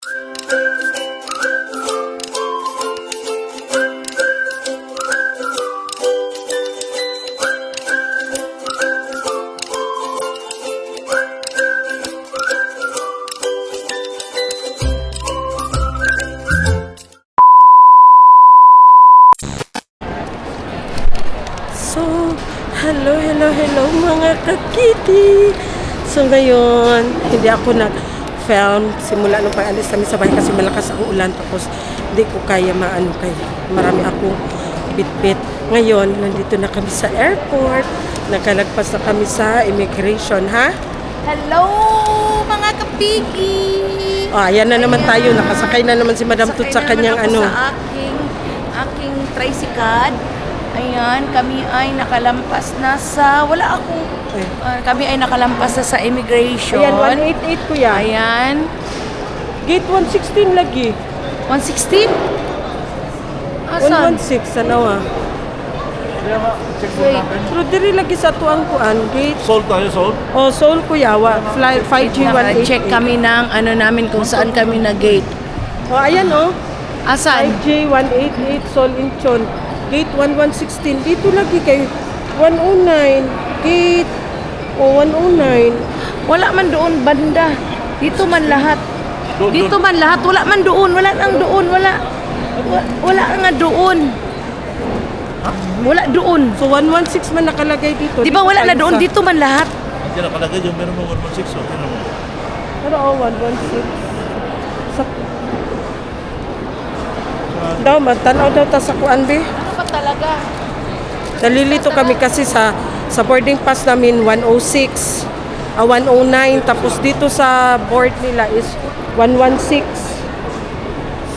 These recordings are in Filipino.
So, hello mga kakiti. So ngayon, hindi ako nag-film simula nung pag-alis kami sa bahay kasi malakas ang ulan, tapos hindi ko kaya kay marami akong bit-bit. Ngayon, nandito na kami sa airport. Nakalagpas na kami sa immigration, ha? Hello, mga kapigi! Ayan na naman tayo. Nakasakay na naman si Madam Tut sa kanyang Sa aking tricycle. Ayan, kami ay nakalampas na sa... Wala ako. Kami ay nakalampas na sa immigration. Ayan, 188 kuya. Ayan. Gate 116 lagi. 116? Asan? 116, ano ah? Wait. Pero diri lagi sa tuang kuan gate. Sold tayo, sold? Oh, Seoul kuya, 5G 188. Check kami ng ano namin kung saan kami na gate. Oh, ayan oh. Asan? 5G 188 Seoul Incheon. Gate 1116. Dito lagi kay 109. Gate 109. Wala man doon banda. Dito man lahat. Dito man lahat. Wala man doon. Wala nang doon. Wala nga doon. Wala doon. So 116 man nakalagay dito. Di ba wala na doon? Dito man lahat. Hindi nakalagay yung meron mo 116, okay naman. Pero 116. Sa daw, magtanaw daw ta sa kuan be. Ano ba talaga? Nalilito kami kasi sa boarding pass namin 106, 109, tapos dito sa board nila is 116.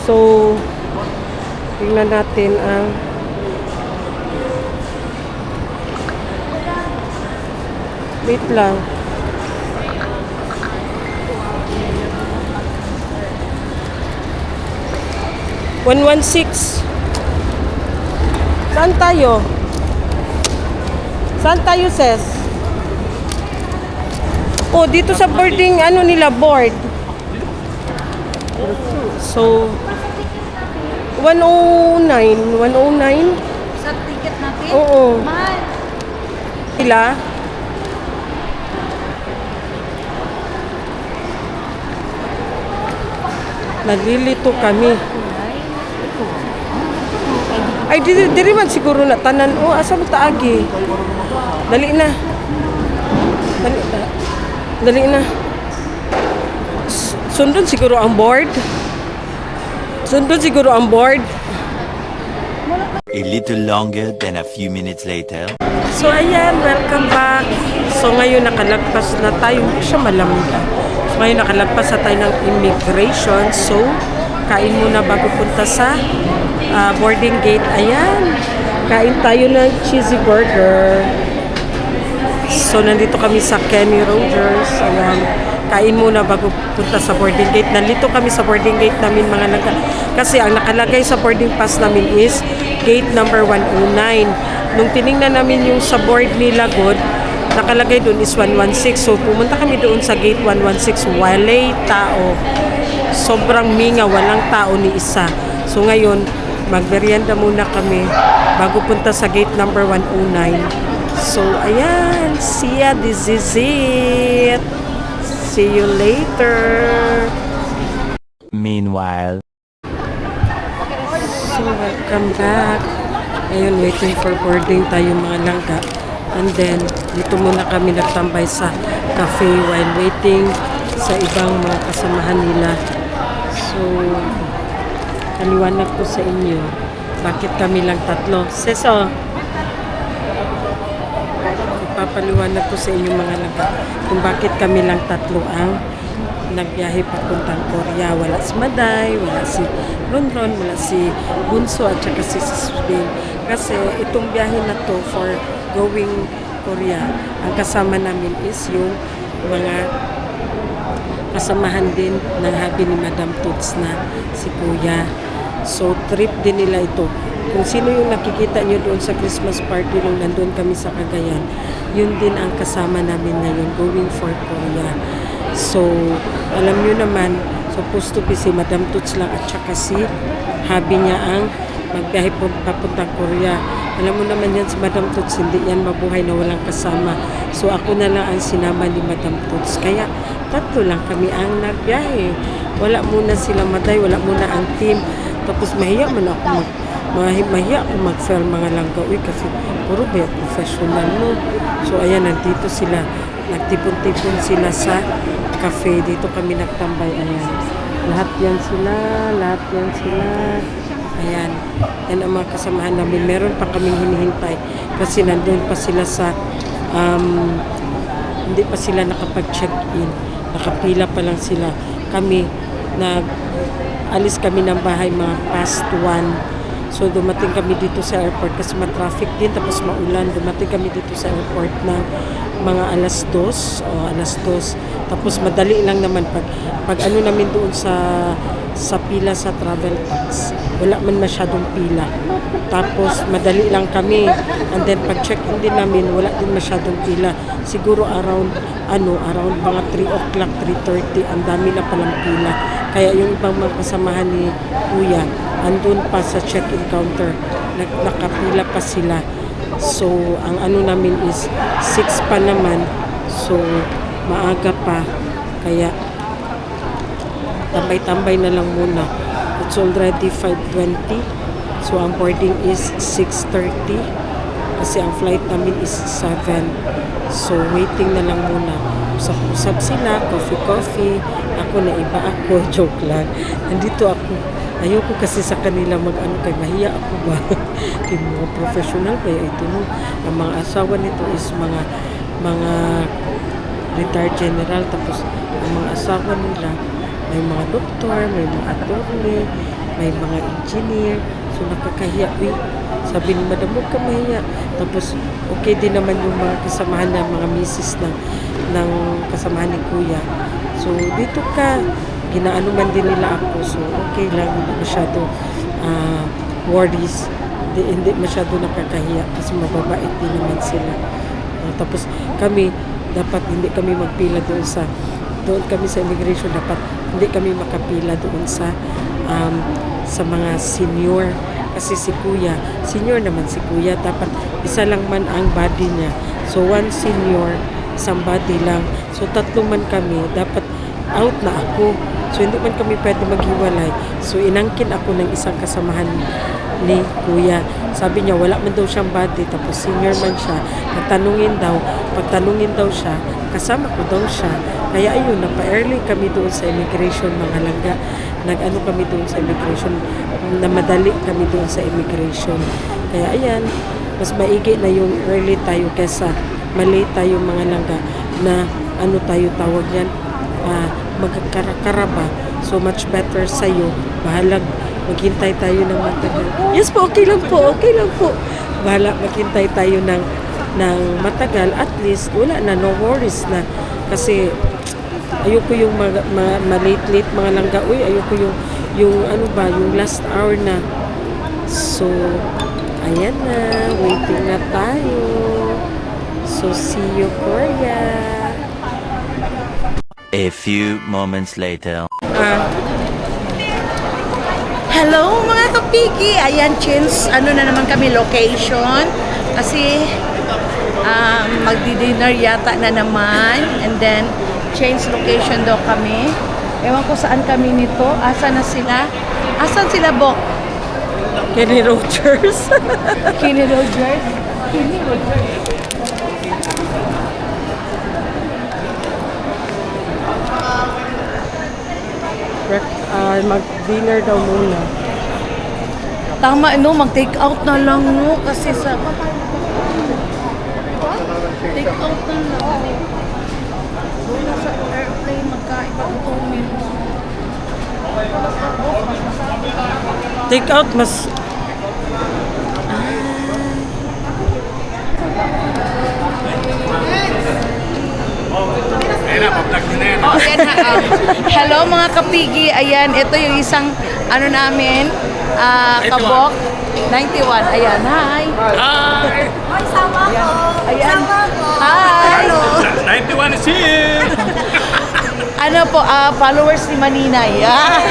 So, tingnan natin ang wait lang. $116. Saan tayo? Saan tayo, sis? Oh, dito sa boarding, ano nila, board. So, 109. 109? Sa ticket natin? Oo. Mahal. Sila? Nalilito kami. Ay, diri man siguro na tanan. Oh, asa mo taagi? Dali na. Dali na. Sundon siguro ang board. Sundon siguro ang board. A little longer than a few minutes later. So, ayan, welcome back. So, ngayon nakalagpas na tayo. Hindi siya malamig. So, ngayon nakalagpas na tayo ng immigration. So, kain muna bago punta sa boarding gate. Ayan. Kain tayo ng cheesy burger. So, nandito kami sa Kenny Rogers. Ayan. Kain muna bago punta sa boarding gate. Nandito kami sa boarding gate namin mga langga. Kasi ang nakalagay sa boarding pass namin is gate number 109. Nung tiningnan namin yung sa board nila God, nakalagay doon is 116. So, pumunta kami doon sa gate 116. Walay tao. Sobrang minga, walang tao ni isa. So, ngayon, magmerienda muna kami bago punta sa gate number 109. So, ayan. See ya. This is it. See you later. Meanwhile, So, welcome back. Ngayon, waiting for boarding tayo mga langga. And then, dito muna kami nagtambay sa cafe while waiting sa ibang mga kasamahan nila. So, kaliwanag ko sa inyo. Bakit kami lang tatlo? Seso! Ipapaliwanag ko sa inyo mga langga kung bakit kami lang tatlo ang nagbiyahe papuntang Korea. Wala si Maday, wala si Ronron, wala si Bunso at saka si Spain. Kasi itong biyahe na to for going Korea, ang kasama namin is yung mga kasamahan din ng hubby ni Madam Tuts na si Kuya. So trip din nila ito. Kung sino yung nakikita nyo doon sa Christmas party nung nandun kami sa Cagayan, yun din ang kasama namin ngayon going for Korea. So, alam nyo naman, Supposed to be si Madam Toots lang at saka si hubby niya ang magbiyahe papuntang Korea. Alam mo naman yan si Madam Toots, hindi yan mabuhay na walang kasama. So ako na lang ang sinama ni Madam Toots. Kaya tatlo lang kami ang nagbiyahe. Wala muna sila Maday, wala muna ang team. Tapos mahiya man ako mahiya ako mag-fail mga langgaw kasi puro ba professional, no? So ayan, nandito sila. Nagtipon-tipon sila sa cafe. Dito kami nagtambay. Ayan. Lahat yan sila. Ayan. Yan ang mga kasamahan namin. Meron pa kaming hinihintay. Kasi nandun pa sila sa hindi pa sila nakapag-check-in. Nakapila pa lang sila. Kami, alis kami ng bahay mga past 1. So dumating kami dito sa airport kasi matraffic din tapos maulan. Dumating kami dito sa airport ng mga alas 2. Tapos madali lang naman pag ano namin doon sa pila sa travel tax. Wala man masyadong pila. Tapos madali lang kami. And then pag check-in din namin wala din masyadong pila. Siguro around mga 3 o'clock, 3:30 ang dami na palang pila. Kaya yung ibang mga kasamahan ni Kuya andun pa sa check-in counter, nakapila pa sila. So, ang ano namin is 6 pa naman. So, maaga pa. Kaya, tambay-tambay na lang muna. It's already 5:20. So, ang boarding is 6:30. Kasi ang flight namin is 7. So, waiting na lang muna. Usap-usap sila, coffee. Ako na iba ako, joke lang. Nandito ako. Ayoko kasi sa kanila kay mahiya ako ba? Kaya mga professional ba ito, no? Ang mga asawa nito is mga retired general, tapos ang mga asawa nila may mga doktor, may mga attorney, may mga engineer. So nakakahiya. Sabi ni Madam, huwag ka mahiya. Tapos okay din naman yung mga kasamahan na mga misis ng kasamahan ni Kuya. So dito ka, ginaano man din nila ako. So, okay lang. Hindi masyado worries. Hindi masyado nakakahiya kasi mababait din naman sila. Tapos kami, dapat hindi kami magpila doon kami sa immigration. Dapat hindi kami makapila doon sa mga senior. Kasi si Kuya, senior naman si Kuya. Dapat isa lang man ang body niya. So, 1 senior, isang body lang. So, 3 man kami. Dapat out na ako. So, hindi man kami pwede maghiwalay. So, inangkin ako ng isang kasamahan ni Kuya. Sabi niya, wala man daw siyang body. Tapos, senior man siya. Pagtanungin daw siya, kasama ko daw siya. Kaya ayun, napa-early kami doon sa immigration, mga langga. Nag-ano kami doon sa immigration. Namadali kami doon sa immigration. Kaya ayan, mas maigi na yung early tayo kesa malate tayo mga langga na ano tayo tawag yan, magkakaraba. So much better sa'yo. Bahalag maghintay tayo ng matagal. Yes po, okay lang po. Bahala maghintay tayo ng matagal. At least, wala na, no worries na. Kasi, ayoko yung malate-late mga langga. Ayoko yung ano ba, yung last hour na. So, ayan na. Waiting na tayo. So, see you, Korea. A few moments later. Hello mga kapigi! Ayan, change, na naman kami location. Kasi, magdi-dinner yata na naman. And then, change location daw kami. Ewan ko saan kami nito. Asan sila, Bok? Kenny Rogers. Kenny Rogers. Mag-dinner daw muna. Tama, mag-take out na lang, no? Kasi sa... Take out na lang. Doon na sa airplane, magkaibang Take out mas... Oh, yan na. Hello mga kapigi. Ayan, ito yung isang namin, kabok. 91. Ayan, hi. Hi! Ayan. Hi. 91 is here! Ano po, followers ni Manina. Yeah.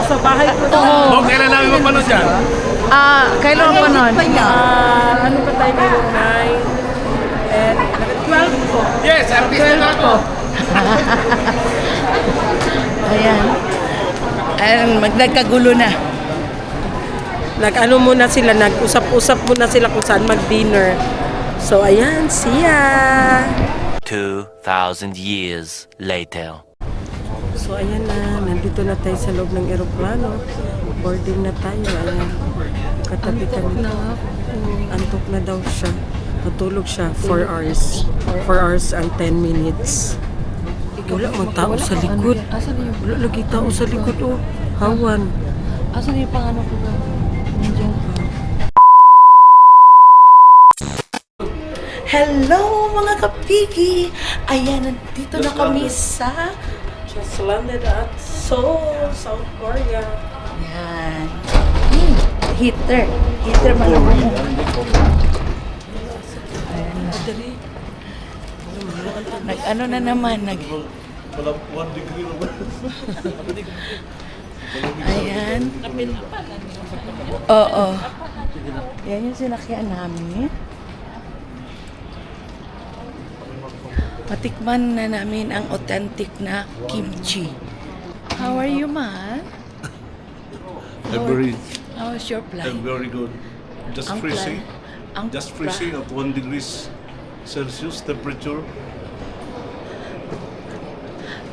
Sa bahay ko to. Oh, kailan namin mapanood yan? Kailan pa nun? Ano ba tayo ngayon? 9 and 12 po. Yes, artista na ako. Ayan. Ayan, nagkagulo na. Nag-ano muna sila, nag-usap-usap muna sila kung saan mag-dinner. So, ayan, siya! 2,000 years later. So, ayan na, nandito na tayo sa loob ng eroplano. Boarding na tayo, ayan. Katabi kami. Antok na daw siya. Matulog siya, 4 hours. 4 hours and 10 minutes. Wala mang tao sa likod. Wala lagi tao sa likod, oh. Hawan. Asan yung pangano ko ba? Nandiyan pa. Hello mga kapigi! Ayan, nandito na kami sa... Just landed at Seoul, South Korea. Ayan. Heater. Heater malabong. Nag-ano na naman, Wala 1 degree naman. Ayan. Oo. Yan yung sinakyan namin. Matikman na namin ang authentic na kimchi. How are you, Ma? How's your flight? I'm very good. Just Ang freezing. flight- ang Just freezing at 1 degrees Celsius temperature.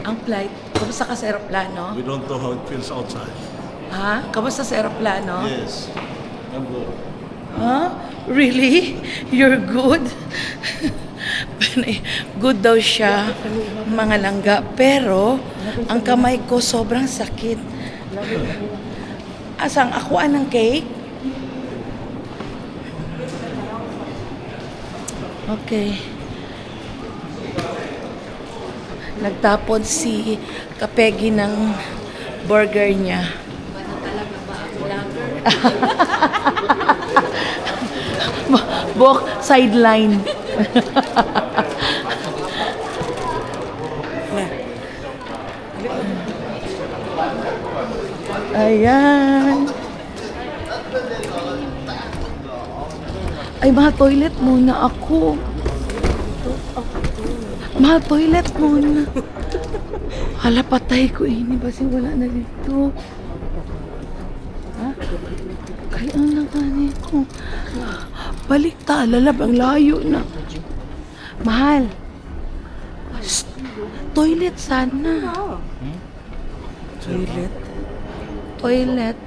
Ang flight, kamusta ka sa aeroplano? We don't know how it feels outside. Ha? Kamusta sa aeroplano? Yes. I'm good. Huh? Really? You're good? Good daw siya, mga langga. Pero, ang kamay ko sobrang sakit. Asang akuan ng cake? Okay. Nagtapon si Kapegi ng burger niya. Buhok sideline. Ayan. Ay, mahal, toilet muna ako. Mahal, toilet muna. Hala, patay ko ini. Basi wala na dito. Ha? Kaya ang langani ko. Balik ta, lalab, ang layo na. Mahal. Shh, toilet sana. Toilet. Toilet.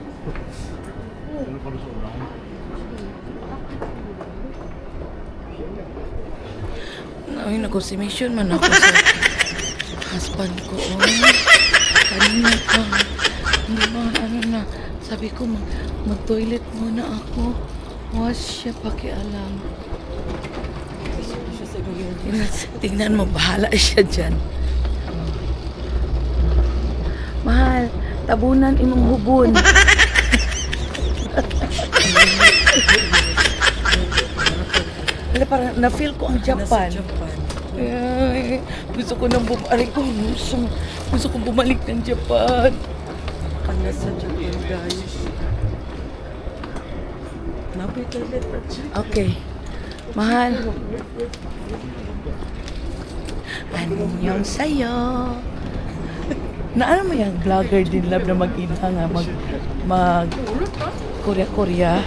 Ay, nag-consummation man ako sa husband ko. Oh. Kanina pa. Hindi ba, ano na. Sabi ko, mag-toilet muna ako. Wash siya, pakialam. Tingnan mo, bahala siya dyan. Mahal, tabunan imong hubon. Wala, parang na-feel ko ang Japan. Ay, gusto ko nang bumalik. Gusto ko bumalik ng Japan. Kanya sa Japan, guys. Napoy toilet. Okay. Mahal. Annyeong sayo. Naano mo yan? Vlogger din love na mag-ina nga. Mag Korea.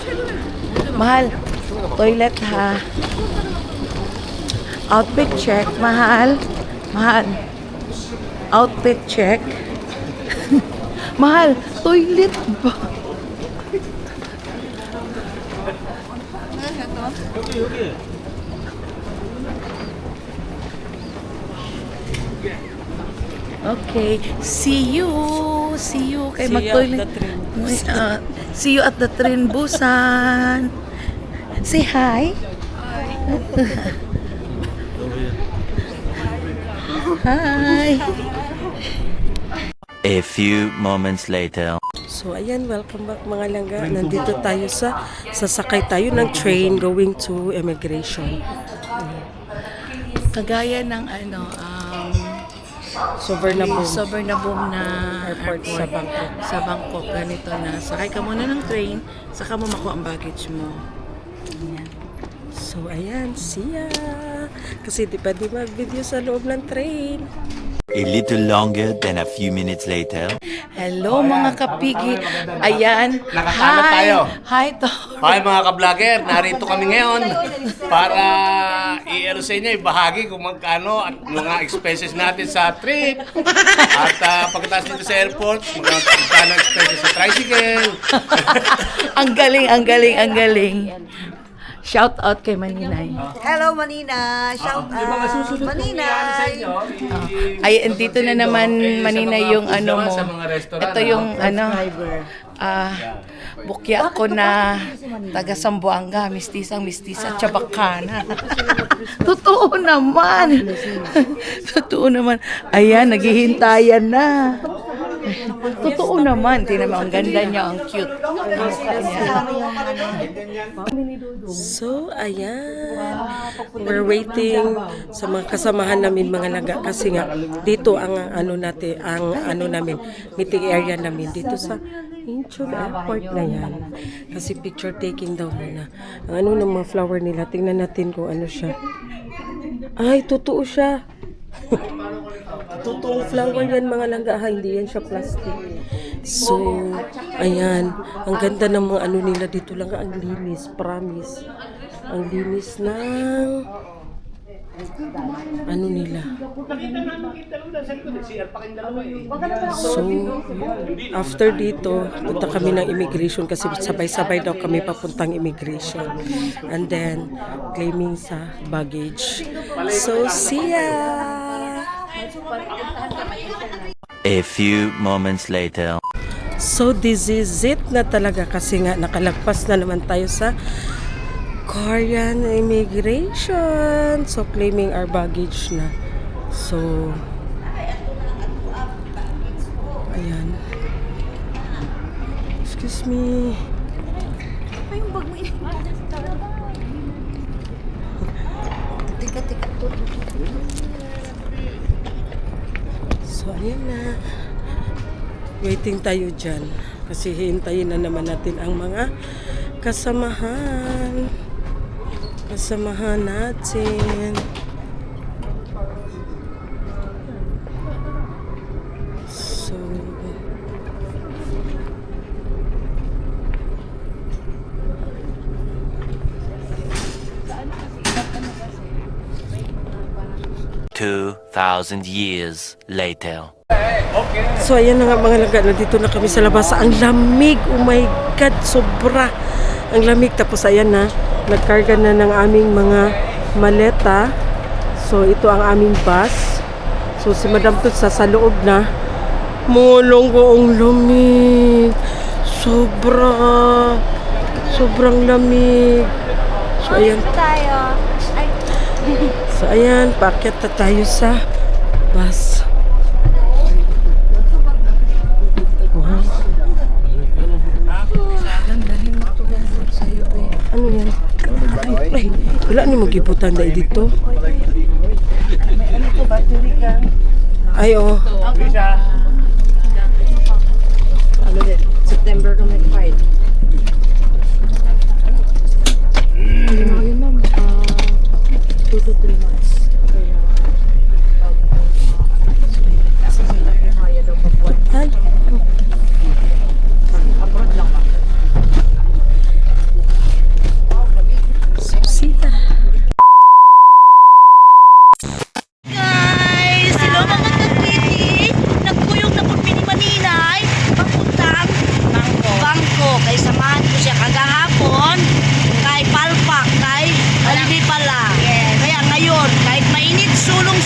Mahal. Toilet ha. Outfit check. Mahal. Mahal. Outfit check. Mahal. Toilet ba? Okay. See you. See you. Kay See you mag-toilet. at the train. See you at the train, Busan. Say hi. Hi. A few moments later. So, ayan, welcome back mga langga. Nandito tayo sasakay tayo ng train going to immigration. Kagaya ng Sobernabong na Airport sa Bangkok. Sa Bangkok. Ganito na. Sakay ka muna ng train, saka mo makuha ang baggage mo. Ayan. So, ayan, see ya! Kasi di ba di mag-video sa loob ng train? A little longer than a few minutes later. Hello mga kapigi. Ayan. Nakakalap tayo. Hi, to. Hi mga ka-vlogger, narito kami ngayon para i-ano sa inyo, ibahagi kung magkano at mga expenses natin sa trip. At pagkatapos dito sa airport, magkano expenses sa tricycle. Ang galing, ang galing, ang galing. Shout out kay Maninay. Hello, Manina! Shout out! Maninay! Ay, dito na naman Maninay yung ano mo. Ito yung ano. Bukya ko na taga Sambuanga, mistisa, Chabacana. Totoo naman. Totoo naman. Ayan, naghihintayan na. Totoo naman. Tingnan mo, ang ganda niya, ang cute. Ang mukha niya. So, ayan. We're waiting sa mga kasamahan namin mga laga kasi nga dito ang ano namin, meeting area namin dito sa Incheon Airport na yan. Kasi picture taking daw muna. Ang ano ng mga flower nila, tingnan natin kung ano siya. Ay, totoo siya. Totoong flower yan mga langga ha, hindi yan siya plastic. So, ayan, ang ganda ng mga ano nila dito lang, ang linis, promise. Ang linis ng ano nila. So, after dito, punta kami ng immigration kasi sabay-sabay daw kami papuntang immigration. And then, claiming sa baggage. So, see ya! A few moments later. So this is it na talaga kasi nga nakalagpas na naman tayo sa Korean immigration. So claiming our baggage na. So ayan. Excuse me. So ayan na. Waiting tayo dyan. Kasi hintayin na naman natin ang mga kasamahan. Kasamahan natin. So, Two 2,000 years later. so ayan na nga mga laga. Nandito na kami sa labas. Ang lamig. Oh my God. Sobra. Ang lamig. Tapos ayan na. Nagkarga na ng aming mga maleta. So ito ang aming bus. So si Madam Tutsa sa loob na. Mulong ko ang lamig. Sobra. Sobrang lamig. So ayan. So ayan. Paakyat na tayo sa bus. Wow. Ano yan? Ay, wala ni magibutan dahil dito. Ay, oh. September ka may fight. Ayun ma'am, 2 to 3 months. Ay. Subsita. Guys! Hello mga kapiti! Nagkuyog na po ni Maninay papuntang Bangko. Kay samahan ko siya kagahapon kay Palpak, kay Aldi pala. Kaya ngayon, kahit mainit, sulong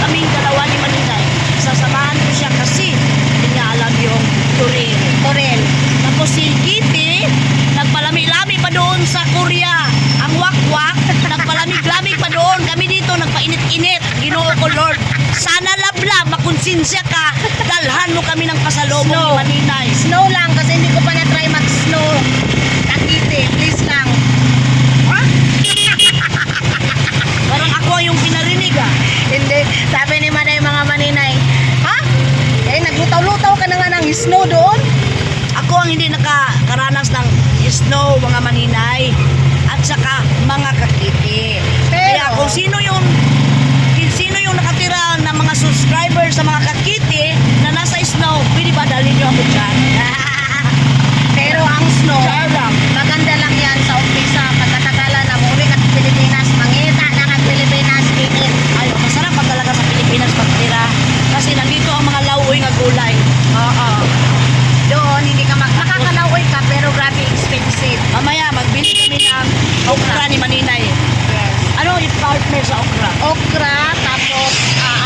kaming dalawa ni Maninay. Sasamahan ko siya kasi hindi niya alam yung Torel. Tapos si Kitty, nagpalami-lami pa doon sa Korea. Ang wakwak, nagpalamig-lamig pa doon. Kami dito, nagpainit-init. Ginoo ko, Lord. Sana labla, makonsensya ka. Dalhan mo kami ng pasalubong ni Maninay. Snow lang, kasi hindi ko pa na-try mag-snow. Takiti, please lang. Ha? Parang ako yung pinarinig ah. Hindi, sabi ni Manay mga Manina, may snow doon? Ako ang hindi nakakaranas ng snow, mga maninay. At saka mga kakiti. Kaya kung sino yung nakatira ng mga subscribers sa mga kakiti na nasa snow, pwede ba dalhin nyo ako dyan? Pero ang snow, maganda lang yan sa umpisa. Pagkatagalan na muli ka sa Pilipinas, mangita na kag Pilipinas, init. Ay, masarap pa talaga sa Pilipinas magtira. Kasi nandito ang mga lauoy nga gulay. Oo. Doon, hindi ka makakalaoy ka, pero grabe expensive. Mamaya, magbili kami ng okra ni Maninay. Yes. Ano yung partner sa okra? Okra, tapos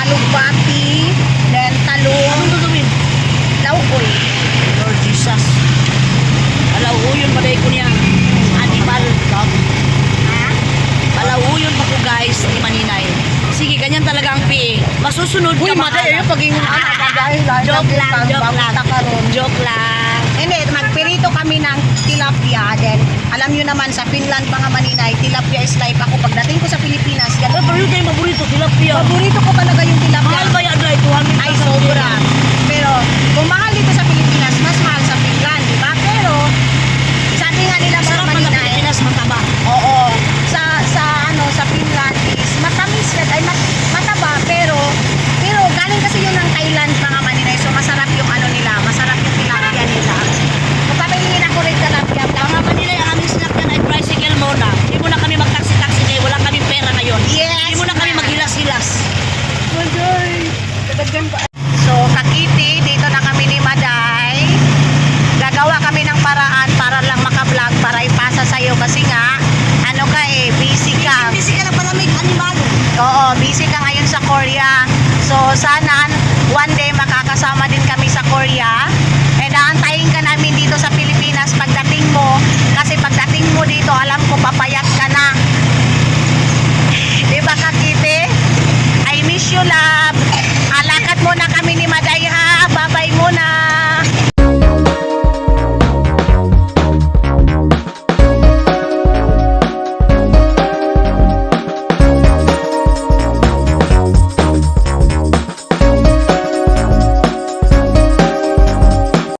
alugbati, then talong, Anong gagawin? lauoy. Lord Jesus. Palauyon pa dahil ko niya. Animal dog. Ha? Palauyon pa ko guys ni Maninay. Sige, ganyan talaga ang PA. Masusunod ka mahanap. paging Joke lang, joke lang. Joke lang. Hindi, magpirito kami ng tilapia. Then, alam nyo naman, sa Finland, mga maninay, tilapia is life. Ako, pagdating ko sa Pilipinas, Pero yun kayo paborito, tilapia. paborito ko talaga yung tilapia. Mahal ba yan, Dry? 200 Ay, sobra. Pero, kung mahal dito sa Pilipinas, mas mahal sa Finland, di ba? Pero, sabi nga nila mga Sarap pa sa maninay, Pilipinas, mataba. oo, sa Finland is matamis, ay mataba, pero galing kasi yun ng Thailand, mga maninay. So, masarap yung ano nila, masarap yung tilapia nila. Kung pamiliin ako rin tilapia, Mga Maninay, ang aming sinakyan ay tricycle muna. Hindi mo na kami mag-taxi-taxi kaya wala kami pera ngayon. Yes, Hindi mo na kami ma'am. maghilas-hilas. So, Kakiti, dito na kami ni Maday. Gagawa kami ng paraan para lang maka-vlog, para ipasa sa'yo. Kasi nga, ano ka busy ka. Busy ka na palamig, animal. Oo, busy ka ngayon sa Korea. So, sana one day makakasama din kami sa Korea